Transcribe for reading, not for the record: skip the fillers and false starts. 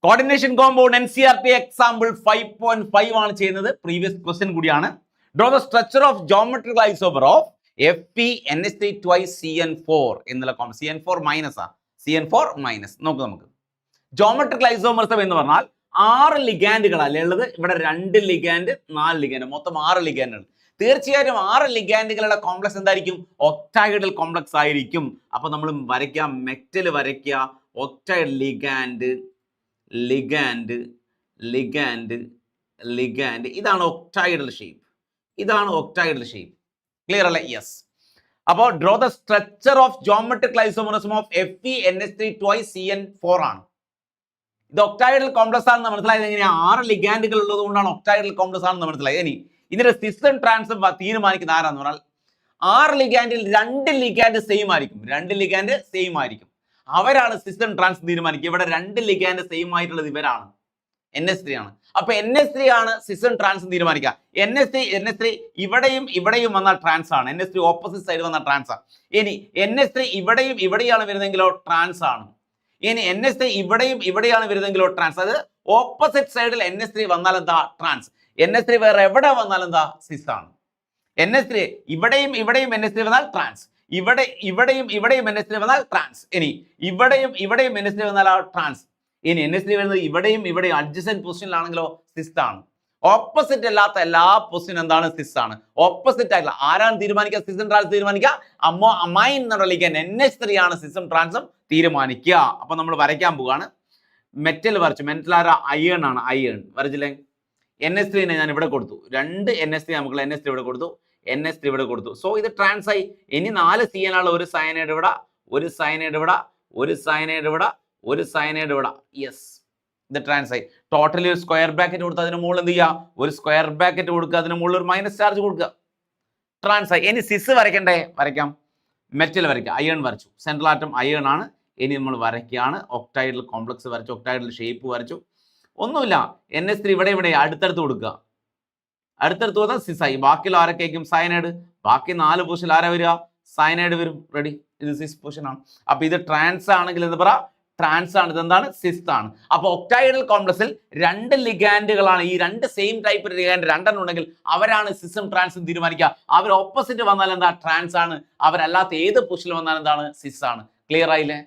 Coordination compound NCERT example 5.5 ആണ് ചെയ്യുന്നത്. Previous question കൂടിയാണ്. Draw the structure of geometrical isomer of FeNH3 twice CN4 എന്നുള്ള compound. CN4 minus CN4 minus നോക്ക് നമുക്ക്. Geometrical isomerism എന്ന് പറഞ്ഞാൽ 6 ലിഗാൻഡുകളല്ലേ ഉള്ളത്. ഇവിടെ 2 ലിഗാൻഡ് 4 ലിഗാൻഡ് മൊത്തം 6 ലിഗാൻഡുകൾ. തീർച്ചയായും 6 ലിഗാൻഡുകളുടെ കോംപ്ലക്സ് എന്തായിരിക്കും? ഒക്ടാഹെഡ്രൽ കോംപ്ലക്സ് ആയിരിക്കും. അപ്പൊ നമ്മൾ വരയ്ക്കാം, മെറ്റൽ വരയ്ക്കുക, ഒക്ടൈഡ് ലിഗാൻഡ് ലിഗാൻഡ് ലിഗാൻഡ് ലിഗാൻഡ്. ഇതാണ് ഒക്ടൈഡൽ ഷേപ്പ്. ഇതാണ് ഒക്ടൈഡൽ ഷേപ്പ്. ക്ലിയർ അല്ലേ? യെസ്. അപ്പോൾ draw the structure of geometrical isomerism of FeNH3 twice CN4 ആണ്. ഇത് ഒക്ടൈഡൽ കോംപ്ലക്സ് ആണെന്ന് മനസ്സിലായത് എങ്ങനെയാ? 6 ലിഗാൻഡുകൾ ഉള്ളത് കൊണ്ടാണ് ഒക്ടൈഡൽ കോംപ്ലക്സ് ആണെന്ന് മനസ്സിലായത്. ഇനി ഇതിന്റെ സിസ്റ്റം ട്രാൻസ്ഫർ തീരുമാനിക്കുന്ന ആരാന്ന് പറഞ്ഞാൽ 6 ലിഗാൻഡിൽ 2 ലിഗാൻഡ് സെയിം ആയിരിക്കും. 2 ലിഗാൻഡ് സെയിം ആയിരിക്കും. അവരാണ് സിസ്റ്റം ട്രാൻസ്ഫർ തീരുമാനിക്കുക. ഇവിടെ 2 ലിഗാൻഡ് സെയിം ആയിട്ടുള്ളത് ഇവരാണ്, NH3 ആണ്. അപ്പൊ NH3 ആണ് സിസ്റ്റം ട്രാൻസ്ഫർ തീരുമാനിക്കുക. NH3 ഇവിടെയും വന്നാൽ ട്രാൻസ് ആണ്. NH3 ഓപ്പോസിറ്റ് സൈഡ് വന്നാൽ ട്രാൻസ് ആണ്. ഇനി NH3 ഇവിടെയാണ് വരുന്നതെങ്കിലോ ട്രാൻസ് ആണ്. ഇനി NH3 ഇവിടെയാണ് വരുന്നതെങ്കിലോ ട്രാൻസ്. അത് ഓപ്പോസിറ്റ് സൈഡിൽ NH3 വന്നാൽ എന്താ? ട്രാൻസ്. NH3 വേറെ എവിടെ വന്നാൽ എന്താ? സിസ് ആണ്. NH3 ഇവിടെയും NH3 വന്നാൽ ട്രാൻസ്. ഇവിടെയും NH3 വന്നാൽ ട്രാൻസ്. ഇനി ഇവിടെയും NH3 വന്നാൽ ട്രാൻസ്. ഇനി NH3 വരുന്നത് ഇവിടെയും അഡ്ജസന്റ് പൊസിഷനിലാണെങ്കിലോ സിസ് ആണ്. ഓപ്പോസിറ്റ് അല്ലാത്ത എല്ലാ പൊസിഷൻ എന്താണ്? സിസ് ആണ്. ഓപ്പോസിറ്റ് ആയിട്ടുള്ള ആരാണ് തീരുമാനിക്കുക? സിസ്റ്റം ട്രാൻസ് തീരുമാനിക്കുക അമൈൻ എന്നുള്ള ലിഗാൻഡ് NH3 ആണ് സിസ്റ്റം ട്രാൻസും തീരുമാനിക്കുക. അപ്പൊ നമ്മൾ വരയ്ക്കാൻ പോവാണ്. മെറ്റൽ വരച്ചു. മെറ്റൽ ആരാ? അയേൺ ആണ്. അയേൺ വരച്ചില്ലേ? NH3 ഞാൻ ഇവിടെ കൊടുത്തു. 2 NH3 നമുക്ക് NH3 ഇവിടെ കൊടുത്തു, NH3 ഇവിടെ കൊടുത്തു. സോ ഇത് ട്രാൻസ് ആയി. ഇനി 4 CN ആണ്. ഒരു സയനൈഡ് ഇവിടെ, ഒരു സയനൈഡ് ഇവിടെ, ഒരു സയനൈഡ് ഇവിടെ, ഒരു സയനൈഡ് ഇവിടെ. യെസ്, ഇത് ട്രാൻസ് ആയി. ടോട്ടലി ഒരു സ്ക്വയർ ബ്രാക്കറ്റ് കൊടുത്ത് അതിന് മുകളിൽ എന്ത് ചെയ്യുക? ഒരു സ്ക്വയർ ബ്രാക്കറ്റ് കൊടുക്കുക, അതിന് മുകളിൽ ഒരു മൈനസ് ചാർജ് കൊടുക്കുക. ട്രാൻസ് ആയി. ഇനി സിസ് വരയ്ക്കണ്ടേ? വരയ്ക്കാം. മെറ്റൽ വരയ്ക്കുക. അയേൺ വരച്ചു. സെൻട്രൽ ആറ്റം അയേൺ ആണ്. ഇനി നമ്മൾ വരയ്ക്കുകയാണ്. ഒക്ടൈഡൽ കോംപ്ലക്സ് വരച്ചു, ഒക്ടൈഡൽ ഷേപ്പ് വരച്ചു. ഒന്നുമില്ല. NH3 ഇവിടെ അടുത്തടുത്ത് കൊടുക്കുക. അടുത്തടുത്ത് കൊടുത്താൽ സിസ് ആയി. ബാക്കിയുള്ള ആരൊക്കെയായിരിക്കും? സയനൈഡ്. ബാക്കി 4 പൊസിഷൻ ആരാ വരിക? സയനൈഡ് വരും. റെഡി? ഇത് സിസ് പൊസിഷൻ ആണ്. അപ്പൊ ഇത് ട്രാൻസ് ആണെങ്കിൽ എന്ന് പറ ട്രാൻസ് ആണ്. ഇതെന്താണ്? സിസ് ആണ്. അപ്പൊ ഒക്ടൈഡൽ കോംപ്ലക്സിൽ 2 ലിഗാൻഡുകളാണ്. ഈ 2 സെയിം ടൈപ്പ് ലിഗാൻഡ് 2 ഉണ്ടെങ്കിൽ അവരാണ് സിസ്റ്റം ട്രാൻസ് തീരുമാനിക്കുക. അവർ ഓപ്പോസിറ്റ് വന്നാൽ എന്താ? ട്രാൻസ് ആണ്. അവരല്ലാത്ത ഏത് പൊസിഷനിൽ വന്നാൽ എന്താണ്? സിസ് ആണ്. ക്ലിയർ ആയില്ലേ?